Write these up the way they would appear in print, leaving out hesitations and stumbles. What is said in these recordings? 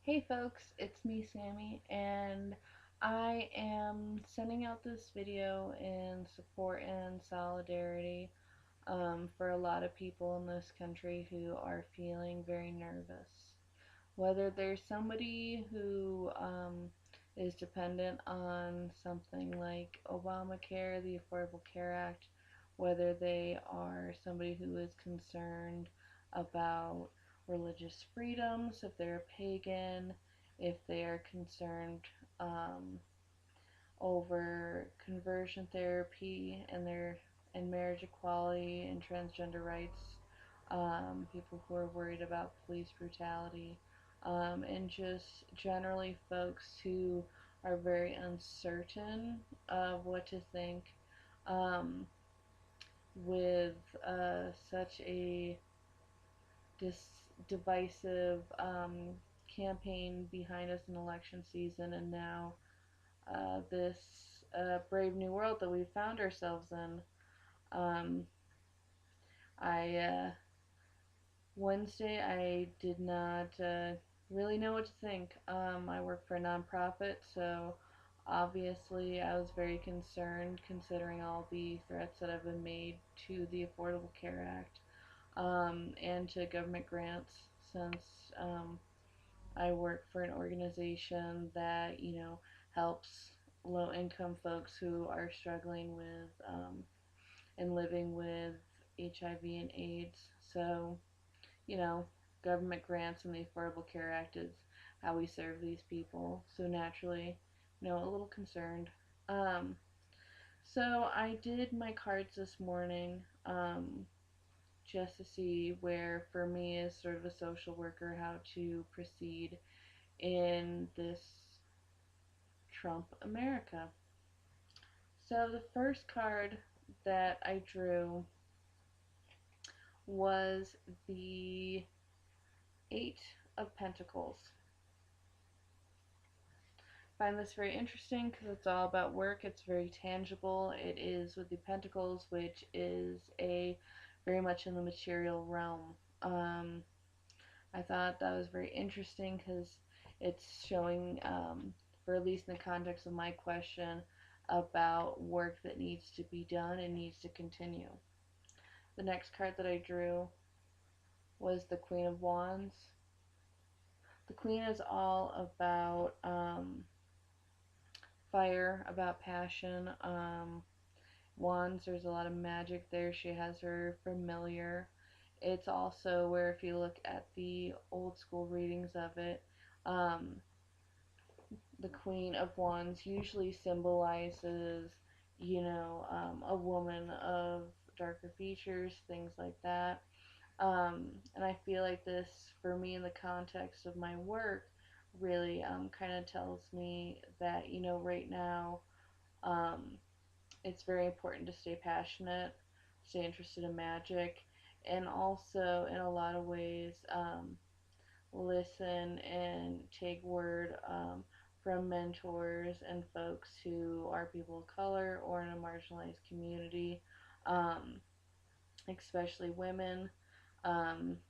Hey folks, it's me Sammy, and I am sending out this video in support and solidarity for a lot of people in this country who are feeling very nervous. Whether there's somebody who is dependent on something like Obamacare, the Affordable Care Act, whether they are somebody who is concerned about religious freedoms, if they're a pagan, if they are concerned um, over conversion therapy and marriage equality and transgender rights, people who are worried about police brutality, and just generally folks who are very uncertain of what to think um, with such a divisive campaign behind us in election season, and now this brave new world that we found ourselves in. Um, I Wednesday I did not really know what to think. I work for a nonprofit, so obviously I was very concerned considering all the threats that have been made to the Affordable Care Act and to government grants since I work for an organization that, helps low income folks who are struggling with and living with HIV and AIDS. So, you know, government grants and the Affordable Care Act is how we serve these people. So naturally, a little concerned. Um, so I did my cards this morning just to see where, for me as sort of a social worker, how to proceed in this Trump America. So the first card that I drew was the Eight of Pentacles. I find this very interesting because it's all about work. It's very tangible. It is with the Pentacles, which is a very much in the material realm. I thought that was very interesting because it's showing, for at least in the context of my question, about work that needs to be done and needs to continue. The next card that I drew was the Queen of Wands. The Queen is all about fire, about passion. Wands, there's a lot of magic there. She has her familiar. It's also where, if you look at the old school readings of it, um, the Queen of Wands usually symbolizes, a woman of darker features, things like that. And I feel like this, for me, in the context of my work, really kind of tells me that, right now, um, it's very important to stay passionate, stay interested in magic, and also, in a lot of ways, listen and take word from mentors and folks who are people of color or in a marginalized community, um, especially women.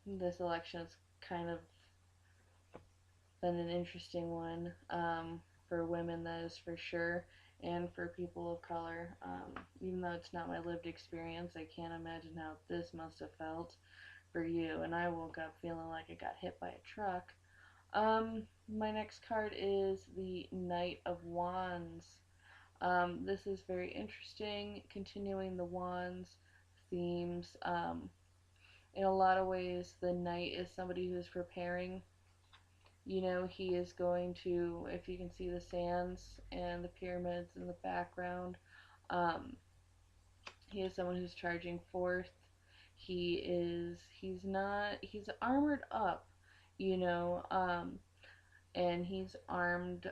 This election has kind of been an interesting one for women, that is for sure, and for people of color. Even though it's not my lived experience, I can't imagine how this must have felt for you. And I woke up feeling like I got hit by a truck. My next card is the Knight of Wands. This is very interesting, continuing the Wands themes. In a lot of ways, the Knight is somebody who's preparing. He is going to, if you can see the sands and the pyramids in the background, um, he is someone who's charging forth. He's armored up, you know, and he's armored,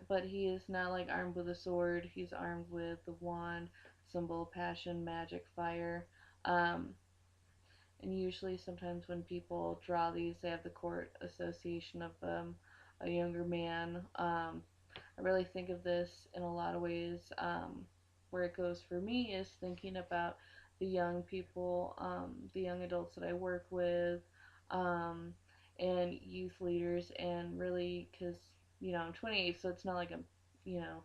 but he is not like armed with a sword. He's armed with the wand, symbol of passion, magic, fire. Um, and usually, sometimes when people draw these, they have the court association of a younger man. I really think of this in a lot of ways. Where it goes for me is thinking about the young people, the young adults that I work with, um, and youth leaders, and really, because, I'm 28, so it's not like I'm, you know,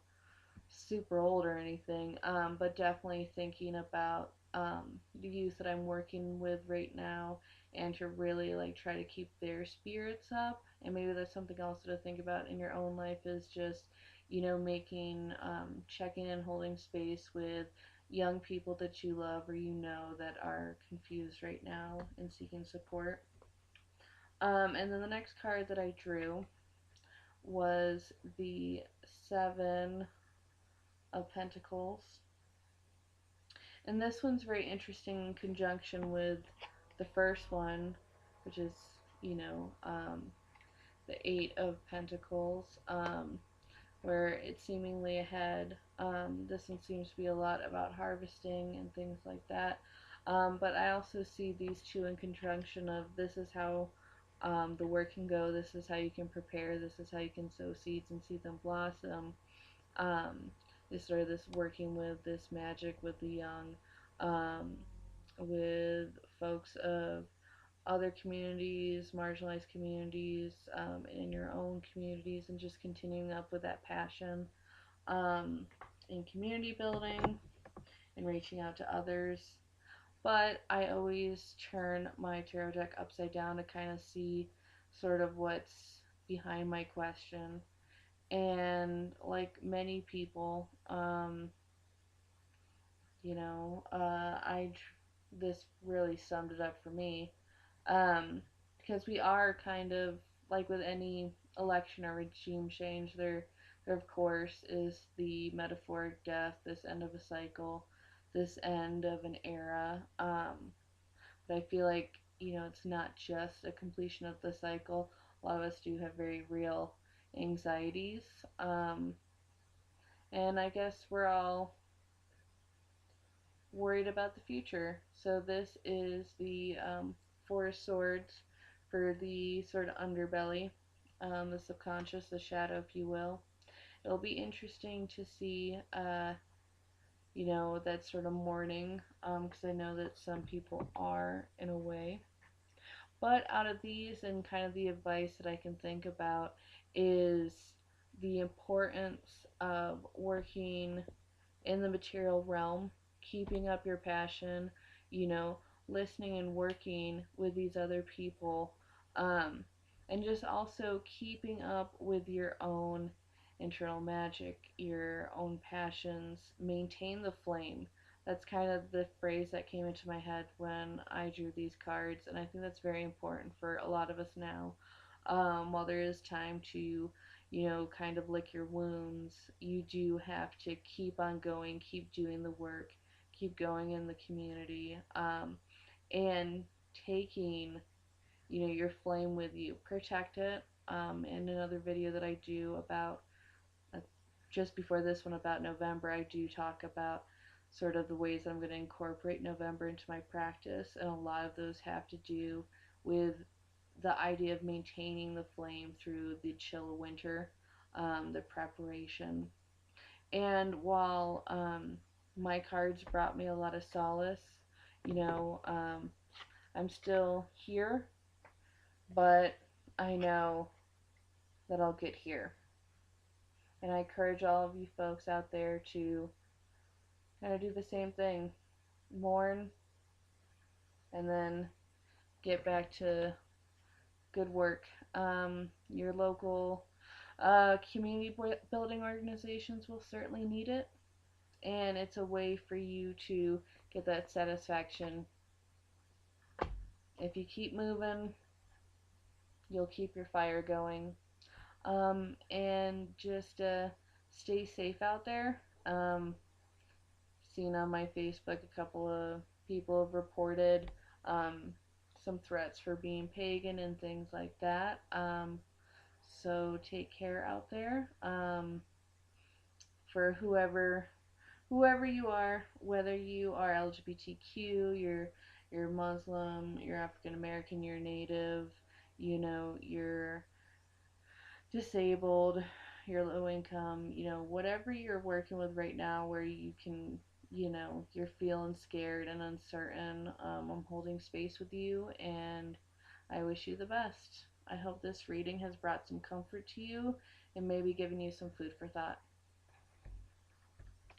super old or anything, but definitely thinking about the youth that I'm working with right now, and to really like try to keep their spirits up. And maybe that's something else to think about in your own life, is just, making, checking and holding space with young people that you love or that are confused right now and seeking support. And then the next card that I drew was the Seven of Pentacles. And this one's very interesting in conjunction with the first one, which is, you know, um, the Eight of Pentacles, where it's seemingly ahead. This one seems to be a lot about harvesting and things like that. But I also see these two in conjunction of, this is how the work can go, this is how you can prepare, this is how you can sow seeds and see them blossom. um, this sort of this working with this magic with the young, um, with folks of other communities, marginalized communities, in your own communities, and just continuing up with that passion, um, in community building and reaching out to others. But I always turn my tarot deck upside down to kind of see sort of what's behind my question. And like many people, this really summed it up for me, um, because we are kind of like with any election or regime change, there of course is the metaphoric death, this end of a cycle, this end of an era. But I feel like, it's not just a completion of the cycle. A lot of us do have very real anxieties. Um, and I guess we're all worried about the future. So this is the Four of Swords for the sort of underbelly, the subconscious, the shadow, if you will. It'll be interesting to see, that sort of mourning, because I know that some people are in a way. But out of these, and kind of the advice that I can think about, is the importance of working in the material realm, keeping up your passion, you know, listening and working with these other people, um, and just also keeping up with your own internal magic, your own passions, maintain the flame. That's kind of the phrase that came into my head when I drew these cards, and I think that's very important for a lot of us now. While there is time to, kind of lick your wounds, you do have to keep on going, keep doing the work, keep going in the community, and taking, your flame with you. Protect it. In another video that I do about, uh, just before this one about November, I do talk about sort of the ways that I'm going to incorporate November into my practice, and a lot of those have to do with the idea of maintaining the flame through the chill of winter, the preparation. And while my cards brought me a lot of solace, you know, um, I'm still here, but I know that I'll get here. And I encourage all of you folks out there to kind of do the same thing. Mourn, and then get back to good work. Your local community building organizations will certainly need it, and it's a way for you to get that satisfaction. If you keep moving, you'll keep your fire going. And just stay safe out there. Seen on my Facebook, a couple of people have reported some threats for being pagan and things like that. So take care out there. For whoever you are, whether you are LGBTQ, you're Muslim, you're African American, you're Native, you're disabled, you're low income, whatever you're working with right now, where you can, you're feeling scared and uncertain, I'm holding space with you, and I wish you the best. I hope this reading has brought some comfort to you and maybe given you some food for thought.